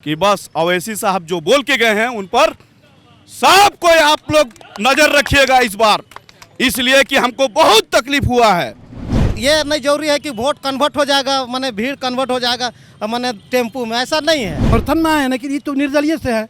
कि बस अवैसी साहब जो बोल के गए हैं उन पर सबको आप लोग नजर रखिएगा इस बार, इसलिए कि हमको बहुत तकलीफ हुआ है। ये नहीं जरूरी है कि वोट कन्वर्ट हो जाएगा, माने भीड़ कन्वर्ट हो जाएगा माने टेम्पू में, ऐसा नहीं है। समर्थन में है ना कि ये तो निर्दलीय से है।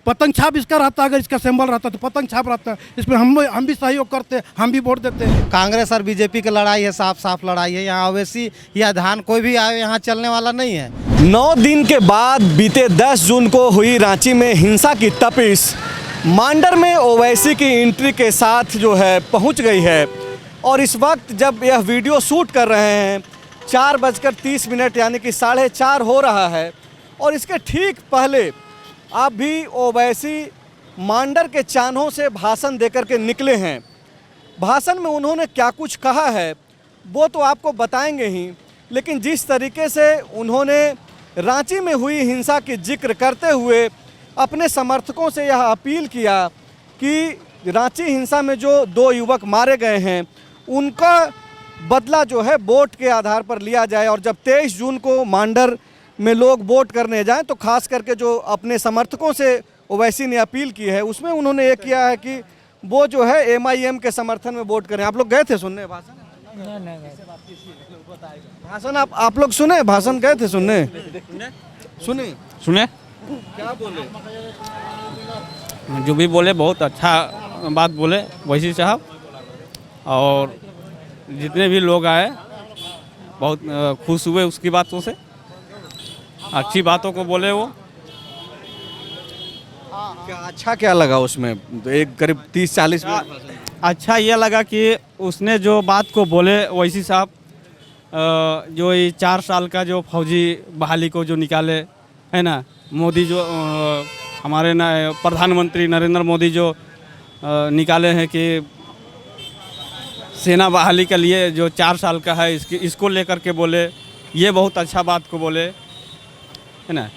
पतंग छाप इसका रहता, अगर इसका सिंबल रहता तो पतंग छाप रहता। इसमें हम भी सहयोग करते, हम भी वोट देते। कांग्रेस और बीजेपी की लड़ाई है, साफ साफ लड़ाई है। यहाँ अवैसी या धान कोई भी आए यहाँ चलने वाला नहीं है। 9 दिन के बाद बीते 10 जून को हुई रांची में हिंसा की तपिश मांडर में ओवैसी की एंट्री के साथ जो है पहुंच गई है। और इस वक्त जब यह वीडियो शूट कर रहे हैं 4:30 यानी कि 4:30 हो रहा है, और इसके ठीक पहले आप भी ओवैसी मांडर के चान्हों से भाषण देकर के निकले हैं। भाषण में उन्होंने क्या कुछ कहा है वो तो आपको बताएंगे ही, लेकिन जिस तरीके से उन्होंने रांची में हुई हिंसा की जिक्र करते हुए अपने समर्थकों से यह अपील किया कि रांची हिंसा में जो 2 युवक मारे गए हैं उनका बदला जो है वोट के आधार पर लिया जाए। और जब 23 जून को मांडर में लोग वोट करने जाएं तो खास करके जो अपने समर्थकों से ओवैसी ने अपील की है उसमें उन्होंने ये किया है कि वो जो है MIM के समर्थन में वोट करें। आप लोग गए थे सुनने भाषण? भाषण आप लोग सुने? भाषण गए थे सुनने? सुने क्या बोले? जो भी बोले बहुत अच्छा बात बोले ओवैसी साहब, और जितने भी लोग आए बहुत खुश हुए उसकी बातों से, अच्छी बातों को बोले वो। क्या लगा उसमें? तो एक करीब 30-40 मिनट अच्छा ये लगा कि उसने जो बात को बोले ओवैसी साहब, जो ये 4 साल का जो फौजी बहाली को जो निकाले है ना, मोदी जो हमारे ना प्रधानमंत्री नरेंद्र मोदी जो निकाले हैं कि सेना बहाली के लिए जो 4 साल का है इसको लेकर के बोले, ये बहुत अच्छा बात को बोले है ना।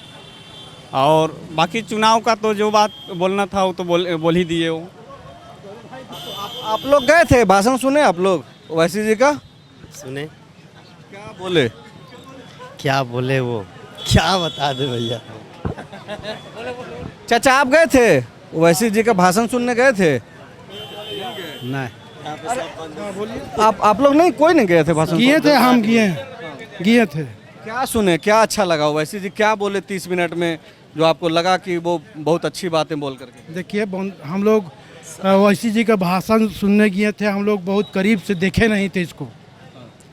और बाकी चुनाव का तो जो बात बोलना था वो तो बोल ही दिए वो। आप लोग गए थे, भाषण सुने आप लोग ओवैसी जी का? सुने क्या बोले? क्या बोले वो, क्या बता दे भैया। चाचा आप गए थे ओवैसी जी का भाषण सुनने गए थे? नहीं आप लोग नहीं, कोई नहीं गए थे भाषण? किए थे, हम किए थे। क्या सुने, क्या अच्छा लगा ओवैसी जी क्या बोले 30 मिनट में जो आपको लगा कि वो बहुत अच्छी बातें बोल करके? देखिए हम लोग ओवैसी जी का भाषण सुनने गए थे। हम लोग बहुत करीब से देखे नहीं थे इसको,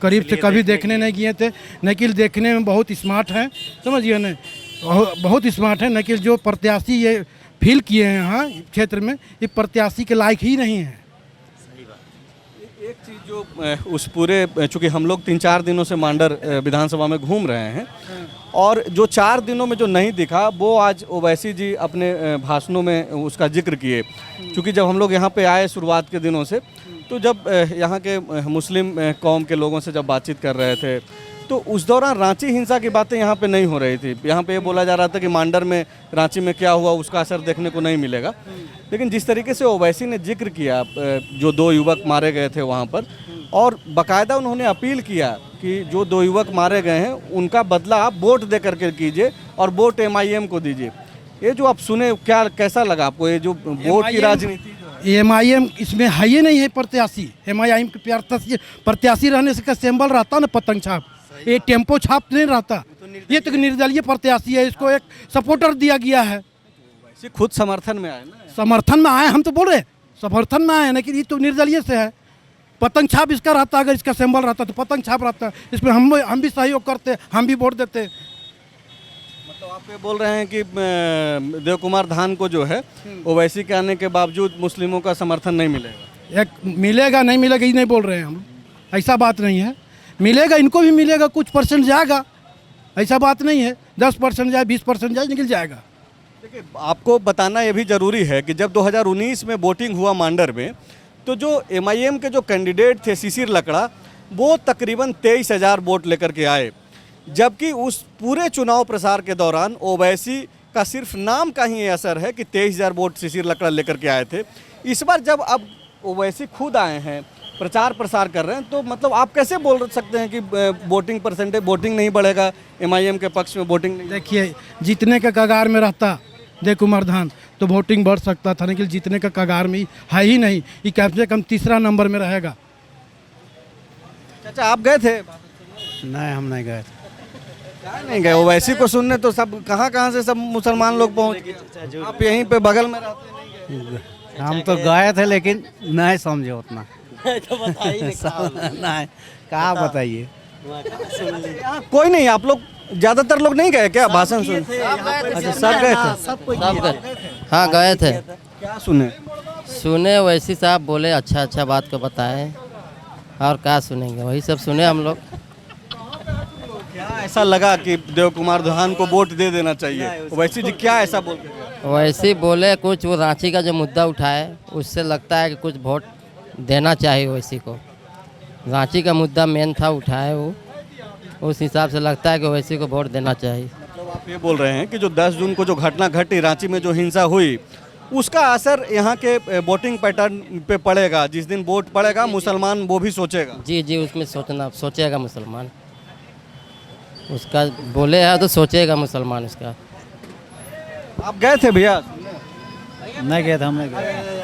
करीब से कभी देखने नहीं गए थे। निखिल देखने में बहुत स्मार्ट हैं, समझिए ना, बहुत स्मार्ट है। निखिल जो प्रत्याशी ये फील किए हैं यहाँ क्षेत्र में, ये प्रत्याशी के लायक ही नहीं है। एक चीज़ जो उस पूरे, चूँकि हम लोग 3-4 दिनों से मांडर विधानसभा में घूम रहे हैं, और जो 4 दिनों में जो नहीं दिखा वो आज ओवैसी जी अपने भाषणों में उसका जिक्र किए। चूँकि जब हम लोग यहाँ पे आए शुरुआत के दिनों से, तो जब यहाँ के मुस्लिम कौम के लोगों से जब बातचीत कर रहे थे तो उस दौरान रांची हिंसा की बातें यहाँ पे नहीं हो रही थी। यहाँ पे ये बोला जा रहा था कि मांडर में रांची में क्या हुआ उसका असर देखने को नहीं मिलेगा। लेकिन जिस तरीके से ओवैसी ने जिक्र किया जो 2 युवक मारे गए थे वहाँ पर, और बाकायदा उन्होंने अपील किया कि जो 2 युवक मारे गए हैं उनका बदला आप वोट दे करके कीजिए और वोट MIM को दीजिए। ये जो आप सुने, क्या कैसा लगा आपको ये जो वोट की राजनीति? MIM इसमें है ही नहीं है प्रत्याशी। MIM के प्रत्याशी रहने से का सिंबल रहता ना पतंग छाप, ये टेम्पो छाप नहीं रहता। ये तो निर्दलीय प्रत्याशी है, इसको एक सपोर्टर दिया गया है। खुद समर्थन में आए ना? समर्थन में आए, हम तो बोल रहे समर्थन में आए, लेकिन ये तो निर्दलीय से है। पतंग छाप इसका रहता, अगर इसका सिंबल रहता तो पतंग छाप रहता। इसमें हम भी सहयोग करते, हम भी वोट देते। मतलब आप ये बोल रहे हैं कि देव कुमार धान को जो है ओवैसी के आने के बावजूद मुस्लिमों का समर्थन नहीं मिलेगा? एक मिलेगा नहीं मिलेगा ये नहीं बोल रहे हैं हम, ऐसा बात नहीं है। मिलेगा, इनको भी मिलेगा, कुछ % जाएगा, ऐसा बात नहीं है। 10% जाए, 20% जाए, निकल जाएगा। देखिए, आपको बताना ये भी ज़रूरी है कि जब 2019 में वोटिंग हुआ मांडर में, तो जो MIM के जो कैंडिडेट थे शिशिर लकड़ा, वो तकरीबन 23,000 वोट लेकर के आए, जबकि उस पूरे चुनाव प्रसार के दौरान ओवैसी का सिर्फ नाम का ही ये असर है कि 23,000 वोट शिशिर लकड़ा लेकर के आए थे। इस बार जब अब ओवैसी खुद आए हैं प्रचार प्रसार कर रहे हैं, तो मतलब आप कैसे बोल सकते हैं कि वोटिंग परसेंटेज, वोटिंग नहीं बढ़ेगा, MIM के पक्ष में वोटिंग नहीं? देखिए, जीतने के कगार में रहता जय कुमार धान तो वोटिंग बढ़ सकता था, लेकिन जीतने का कगार में है ही नहीं। ये कम से कम तीसरा नंबर में रहेगा। चाचा आप गए थे? नहीं, हम नहीं गए। क्या नहीं गए? ओवैसी को सुनने तो सब कहाँ से सब मुसलमान लोग पहुँच गए। आप यहीं पे बगल में रहते नहीं गए? हम तो गए थे लेकिन नहीं समझे उतना। नहीं, क्या बताइए। यहाँ कोई नहीं, आप लोग ज्यादातर लोग नहीं गए क्या भाषण सुन? अच्छा, सब गए थे? सब गए। हाँ गए थे। क्या सुने? सुने वैसी साहब बोले, अच्छा बात को बताए, और क्या सुनेंगे, वही सब सुने हम लोग। क्या ऐसा लगा कि देव कुमार धान को वोट दे देना चाहिए? ओवैसी जी क्या ऐसा बोल के गए? वैसे कुछ वो रांची का जो मुद्दा उठाए, उससे लगता है कि कुछ वोट देना चाहिए ओवैसी को। रांची का मुद्दा मेन था उठाए वो, उस हिसाब से लगता है कि ओवैसी को वोट देना चाहिए। मतलब आप ये बोल रहे हैं कि जो 10 जून को जो घटना घटी, रांची में जो हिंसा हुई, उसका असर यहाँ के वोटिंग पैटर्न पे पड़ेगा। जिस दिन वोट पड़ेगा मुसलमान वो भी सोचेगा। जी, उसमें सोचेगा मुसलमान, उसका बोले है तो सोचेगा मुसलमान उसका। आप गए थे भैया? नहीं गए थे, हम नहीं गए।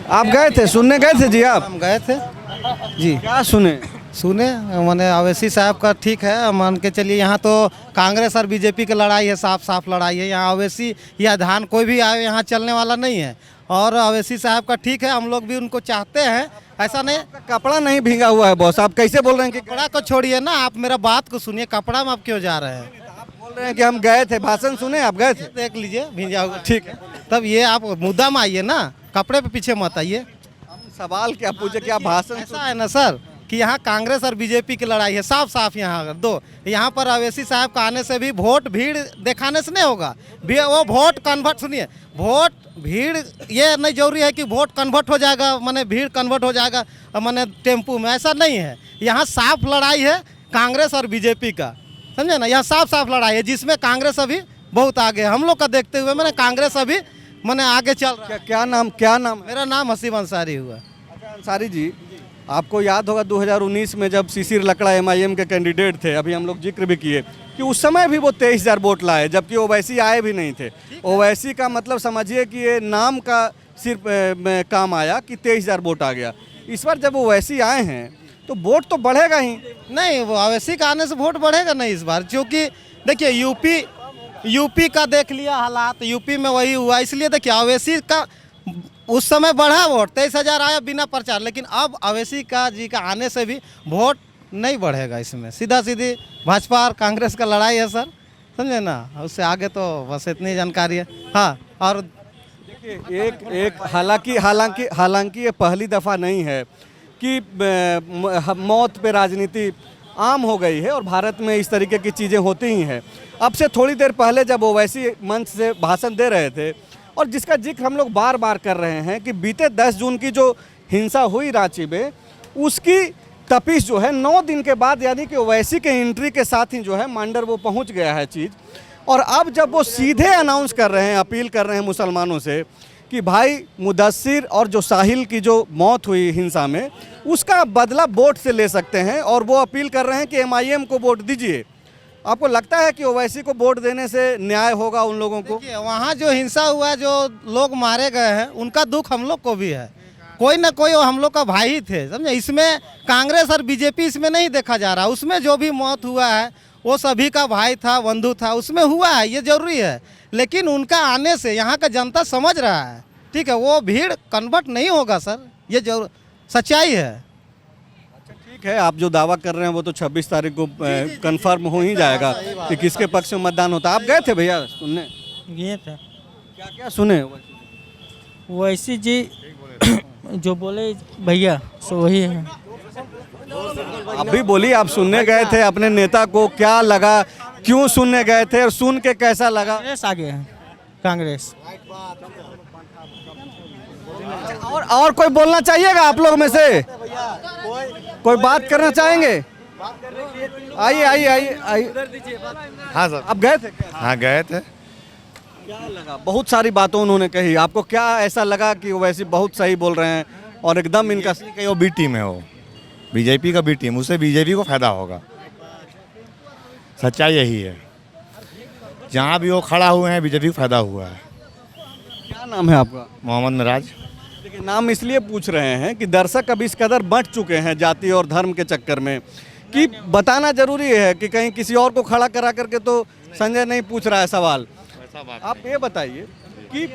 आप गए थे, सुनने गए थे जी आप? हम गए थे जी। क्या सुने? सुने मैंने अवैसी साहब का ठीक है, मान के चलिए यहाँ तो कांग्रेस और बीजेपी की लड़ाई है, साफ लड़ाई है। यहाँ अवैसी या धान कोई भी आए यहाँ चलने वाला नहीं है। और अवैसी साहब का ठीक है, हम लोग भी उनको चाहते हैं, ऐसा नहीं। कपड़ा नहीं भींगा हुआ है बॉस, आप कैसे बोल रहे हैं कि कपड़ा को छोड़िए ना, आप मेरा बात को सुनिए, कपड़ा में आप क्यों जा रहे हैं? आप बोल रहे हैं कि हम गए थे, भाषण सुने, आप गए थे? देख लीजिए भींजा हुआ। ठीक है, तब ये आप मुद्दा में आइए ना, कपड़े पे पीछे मत आइए। हम सवाल क्या पूछे कि आप भाषण ऐसा है ना सर कि यहाँ कांग्रेस और बीजेपी की लड़ाई है, साफ यहाँ दो। यहाँ पर अवैसी साहब का आने से भी वोट भीड़ दिखाने से नहीं होगा, वो वोट कन्वर्ट, सुनिए, वोट भीड़ ये नहीं जरूरी है कि वोट कन्वर्ट हो जाएगा, माने भीड़ कन्वर्ट हो जाएगा माने टेम्पू में, ऐसा नहीं है। यहाँ साफ लड़ाई है कांग्रेस और बीजेपी का, समझे ना। यहाँ साफ लड़ाई है जिसमें कांग्रेस अभी बहुत आगे, हम लोग का देखते हुए मैंने कांग्रेस अभी मैंने आगे चल रहा है। क्या नाम? मेरा नाम हसीब अंसारी हुआ। अंसारी जी, आपको याद होगा 2019 में जब शिशिर लकड़ा MIM के कैंडिडेट थे, अभी हम लोग जिक्र भी किए कि उस समय भी वो 23,000 वोट लाए, जबकि ओवैसी आए भी नहीं थे। ओवैसी का मतलब समझिए कि ये नाम का सिर्फ काम आया कि 23,000 वोट आ गया। इस बार जब ओवैसी आए हैं तो वोट तो बढ़ेगा ही नहीं, वो अवैसी का आने से वोट बढ़ेगा नहीं इस बार, क्योंकि देखिए यूपी का देख लिया हालात, यूपी में वही हुआ। इसलिए देखिए अवैसी का उस समय बढ़ा वोट, 23,000 आया बिना प्रचार, लेकिन अब अवैसी का जी का आने से भी वोट नहीं बढ़ेगा। इसमें सीधी भाजपा और कांग्रेस का लड़ाई है सर, समझे ना। उससे आगे तो बस इतनी जानकारी है। हाँ, और देखिए एक हालांकि ये पहली दफ़ा नहीं है कि मौत पे राजनीति आम हो गई है और भारत में इस तरीके की चीज़ें होती ही हैं। अब से थोड़ी देर पहले जब ओवैसी मंच से भाषण दे रहे थे, और जिसका जिक्र हम लोग बार बार कर रहे हैं कि बीते 10 जून की जो हिंसा हुई रांची में, उसकी तपिश जो है 9 दिन के बाद, यानी कि ओवैसी के एंट्री के साथ ही जो है मांडर वो पहुंच गया है चीज़। और अब जब वो सीधे अनाउंस कर रहे हैं, अपील कर रहे हैं मुसलमानों से कि भाई मुदस्सिर और जो साहिल की जो मौत हुई हिंसा में, उसका बदला वोट से ले सकते हैं, और वो अपील कर रहे हैं कि MIM को वोट दीजिए। आपको लगता है कि ओवैसी को वोट देने से न्याय होगा उन लोगों को? वहाँ जो हिंसा हुआ है, जो लोग मारे गए हैं, उनका दुख हम लोग को भी है। कोई ना कोई हम लोग का भाई थे, समझे। इसमें कांग्रेस और बीजेपी इसमें नहीं देखा जा रहा। उसमें जो भी मौत हुआ है वो सभी का भाई था, बंधु था, उसमें हुआ है, ये जरूरी है। लेकिन उनका आने से यहाँ का जनता समझ रहा है, ठीक है, वो भीड़ कन्वर्ट नहीं होगा सर, ये जरूर सच्चाई है। ठीक है, आप जो दावा कर रहे हैं वो तो 26 तारीख को कंफर्म हो ही जाएगा कि किसके पक्ष में मतदान होता है। आप गए थे भैया सुनने? गए थे। क्या सुने? वैसी जी जो बोले भैया सो वही है। आप भी बोलिए, आप सुनने गए थे, अपने नेता को क्या लगा, क्यों सुनने गए थे और सुन के कैसा लगा? कांग्रेस आगे है, कांग्रेस। और कोई बोलना चाहिएगा आप लोग में से? कोई बात करना चाहेंगे? आइए। हाँ सर। आप गए थे? हाँ गए थे। क्या लगा? बहुत सारी बातों उन्होंने कही, आपको क्या ऐसा लगा कि वैसे बहुत सही बोल रहे हैं, और एकदम इनका कि वो बी टीम है, वो बीजेपी का बी टीम, उससे बीजेपी को फायदा होगा। सच्चाई यही है, जहाँ भी वो खड़ा हुए हैं बीजेपी को फायदा हुआ है। क्या नाम है आपका? मोहम्मद मिराज। देखिए, नाम इसलिए पूछ रहे हैं कि दर्शक अब इस कदर बंट चुके हैं जाति और धर्म के चक्कर में कि बताना जरूरी है कि कहीं किसी और को खड़ा करा करके तो संजय नहीं पूछ रहा है सवाल। आप ये बताइए कि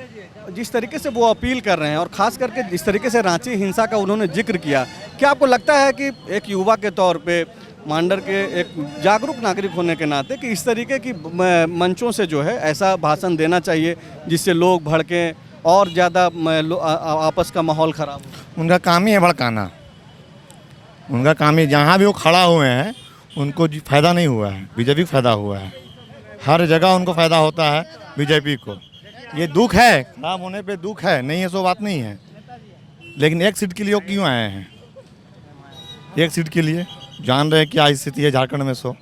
जिस तरीके से वो अपील कर रहे हैं और ख़ास करके जिस तरीके से रांची हिंसा का उन्होंने जिक्र किया, क्या आपको लगता है कि एक युवा के तौर पे मांडर के एक जागरूक नागरिक होने के नाते कि इस तरीके की मंचों से जो है ऐसा भाषण देना चाहिए जिससे लोग भड़कें और ज़्यादा आपस का माहौल ख़राब हो? उनका काम ही है भड़काना, उनका काम ही, जहाँ भी वो खड़ा हुए हैं उनको फ़ायदा नहीं हुआ है, बीजेपी को फ़ायदा हुआ है। हर जगह उनको फ़ायदा होता है बीजेपी को। ये दुख है, खराब होने पे दुख है, नहीं है सो बात नहीं है, लेकिन एक सीट के लिए वो क्यों आए हैं? एक सीट के लिए जान रहे हैं क्या स्थिति है झारखंड में, सो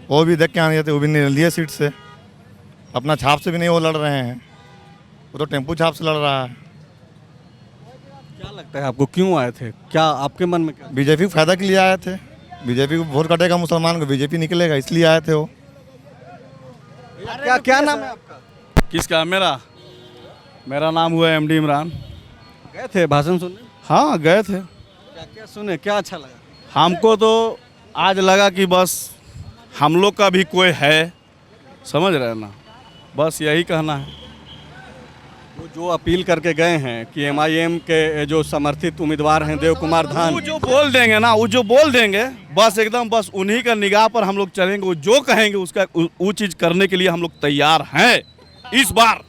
वो भी देख के आने जाते, वो भी नहीं लिए सीट से, अपना छाप से भी नहीं वो लड़ रहे हैं, वो तो टेम्पू छाप से लड़ रहा है। क्या लगता है आपको, क्यों आए थे? क्या आपके मन में क्या? बीजेपी को फायदा के लिए आए थे, बीजेपी को वोट कटेगा मुसलमान को, बीजेपी निकलेगा, इसलिए आए थे वो। क्या क्या नाम है आपका? किसका? मेरा नाम हुआ एमडी इमरान। गए थे भाषण सुनने? हाँ गए थे। क्या क्या सुने, क्या अच्छा लगा? हमको तो आज लगा कि बस हम लोग का भी कोई है, समझ रहे हैं ना, बस यही कहना है। वो जो अपील करके गए हैं कि एमआईएम के जो समर्थित उम्मीदवार हैं देव कुमार धान, वो जो बोल देंगे ना, वो जो बोल देंगे बस एकदम बस उन्हीं का निगाह पर हम लोग चलेंगे, वो जो कहेंगे उसका वो चीज़ करने के लिए हम लोग तैयार हैं। इस बार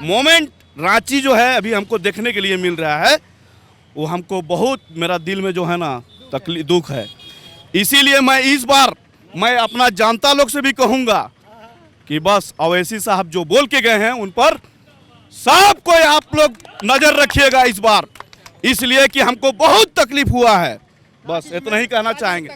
मोमेंट रांची जो है अभी हमको देखने के लिए मिल रहा है, वो हमको बहुत, मेरा दिल में जो है ना तकलीफ दुख है। इसीलिए मैं इस बार मैं अपना जनता लोग से भी कहूँगा कि बस अवैसी साहब जो बोल के गए हैं उन पर सबको आप लोग नज़र रखिएगा इस बार, इसलिए कि हमको बहुत तकलीफ हुआ है, बस इतना ही कहना चाहेंगे।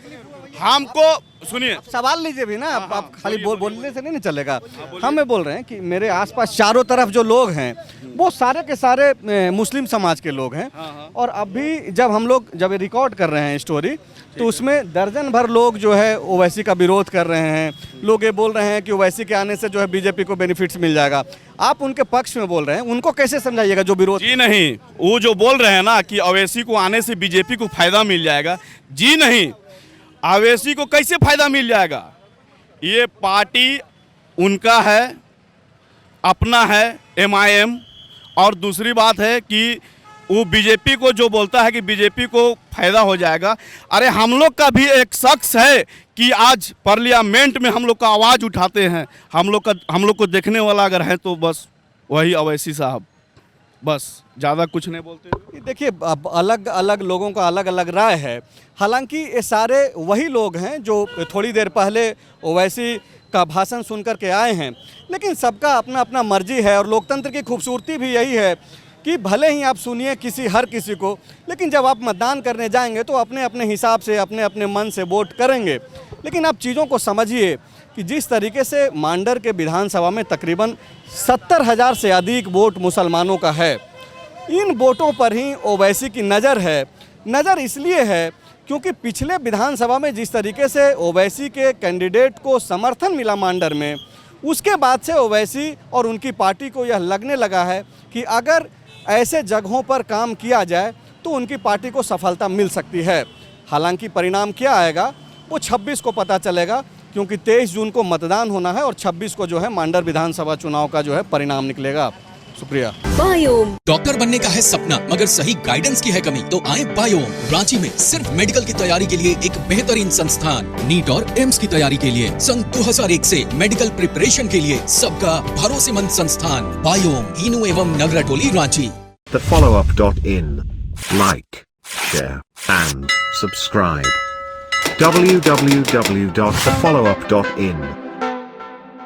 हमको सुनिए, सवाल लीजिए भी ना, आप खाली बोलने से नहीं चलेगा। हम ये बोल रहे हैं कि मेरे आसपास चारों तरफ जो लोग हैं वो सारे के सारे मुस्लिम समाज के लोग हैं, और अभी जब हम लोग जब रिकॉर्ड कर रहे हैं स्टोरी तो उसमें दर्जन भर लोग जो है ओवैसी का विरोध कर रहे हैं। लोग ये बोल रहे हैं कि ओवैसी के आने से जो है बीजेपी को बेनिफिट्स मिल जाएगा। आप उनके पक्ष में बोल रहे हैं, उनको कैसे समझाइएगा जो विरोध? जी नहीं, वो जो बोल रहे हैं ना कि ओवैसी को आने से बीजेपी को फायदा मिल जाएगा, जी नहीं, ओवैसी को कैसे फायदा मिल जाएगा? ये पार्टी उनका है, अपना है एमआईएम, और दूसरी बात है कि वो बीजेपी को जो बोलता है कि बीजेपी को फायदा हो जाएगा। अरे हम लोग का भी एक शख्स है कि आज पार्लियामेंट में हम लोग का आवाज़ उठाते हैं, हम लोग को देखने वाला अगर है तो बस वही अवैसी साहब, बस ज़्यादा कुछ नहीं बोलते। देखिए, अब अलग अलग लोगों का अलग अलग राय है। हालांकि ये सारे वही लोग हैं जो थोड़ी देर पहले ओवैसी का भाषण सुन कर के आए हैं, लेकिन सबका अपना अपना मर्जी है। और लोकतंत्र की खूबसूरती भी यही है कि भले ही आप सुनिए हर किसी को, लेकिन जब आप मतदान करने जाएंगे तो अपने अपने हिसाब से अपने अपने मन से वोट करेंगे। लेकिन आप चीज़ों को समझिए कि जिस तरीके से मांडर के विधानसभा में तकरीबन 70,000 से अधिक वोट मुसलमानों का है, इन वोटों पर ही ओवैसी की नज़र है। नज़र इसलिए है क्योंकि पिछले विधानसभा में जिस तरीके से ओवैसी के कैंडिडेट को समर्थन मिला मांडर में, उसके बाद से ओवैसी और उनकी पार्टी को यह लगने लगा है कि अगर ऐसे जगहों पर काम किया जाए तो उनकी पार्टी को सफलता मिल सकती है। हालांकि परिणाम क्या आएगा वो 26 को पता चलेगा, क्योंकि 23 जून को मतदान होना है और 26 को जो है मांडर विधानसभा चुनाव का जो है परिणाम निकलेगा। शुक्रिया। बायोम डॉक्टर बनने का है सपना, मगर सही गाइडेंस की है कमी, तो आए बायोम। रांची में सिर्फ मेडिकल की तैयारी के लिए एक बेहतरीन संस्थान, नीट और एम्स की तैयारी के लिए सन 2001 से मेडिकल प्रिपरेशन के लिए सबका भरोसेमंद संस्थान बायोम, इनू एवं नगरटोली, Ranchi. thefollowup.in. Like, share and subscribe. www.thefollowup.in